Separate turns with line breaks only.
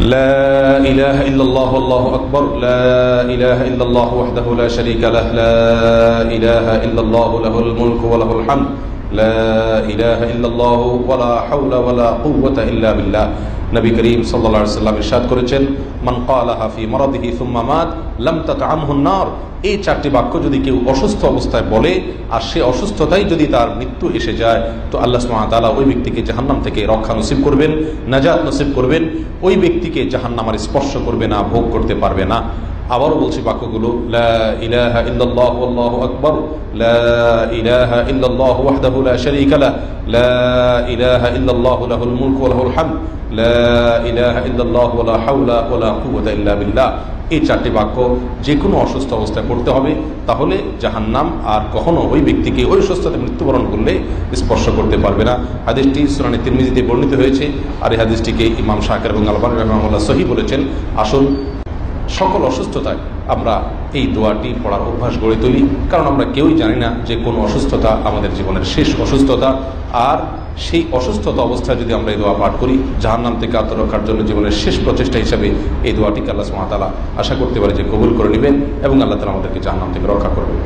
لا إله إلا الله والله أكبر لا إله إلا الله وحده لا شريك له لا إله إلا الله له الملك وله الحمد لا إله إلا الله ولا حول ولا قوة إلا بالله নবী করিম সাল্লাল্লাহু আলাইহি ওয়াসাল্লাম ইরশাদ করেছেন মান ক্বালাহা ফি মারাদিহি সুম্মা মাত লাম তাতআমহু নার। এই চারটি বাক্য যদি কেউ অসুস্থ অবস্থায় বলে আর সে অসুস্থতাই যদি তার মৃত্যু এসে যায় তো আল্লাহ সুবহানাহু ওয়া তাআলা ওই ব্যক্তিকে জাহান্নাম থেকে রক্ষা নসিব করবেন, নাজাত নসিব করবেন, ওই ব্যক্তিকে জাহান্নাম আর স্পর্শ করবে না, ভোগ করতে পারবে না। আবারও বলছি বাক্যগুলো, লা ইলাহা ইল্লাল্লাহু আল্লাহু আকবার লা ইলাহা ইল্লাল্লাহু ওয়াহদাহু লা শারীকা লাহু লা ইলাহা ইল্লাল্লাহু লাহুল মুলকু ওয়া লাহুল হামদ লা ইলাহা ইল্লাল্লাহু ওয়া লা হাওলা ওয়া লা কুওয়াতা ইল্লা বিল্লাহ। এই চারটি বাক্য যে কোনো অসুস্থ অবস্থায় পড়তে হবে, তাহলে জাহান্নাম আর কখনো ওই ব্যক্তিকে ওই অসুস্থতায় মৃত্যুবরণ করলে স্পর্শ করতে পারবে না। হাদিসটি সুনানে তিরমিজিতে বর্ণিত হয়েছে, আর এই হাদিসটিকে ইমাম শাকির এবং আলবানী রাহিমাহুল্লাহ সহিহ বলেছেন। আসুন সকল অসুস্থতায় আমরা এই দোয়াটি পড়ার অভ্যাস গড়ে তুলি, কারণ আমরা কেউই জানি না যে কোন অসুস্থতা আমাদের জীবনের শেষ অসুস্থতা। আর সেই অসুস্থতা অবস্থায় যদি আমরা এই দোয়া পাঠ করি, জাহান্নাম থেকে আত্মরক্ষার জন্য জীবনের শেষ প্রচেষ্টা হিসাবে এই দোয়াটিকে আল্লাহ সুবহানাহু ওয়া তাআলা আশা করতে পারি যে কবুল করে নেবেন এবং আল্লাহ তাআলা আমাদেরকে জাহান্নাম থেকে রক্ষা করবেন।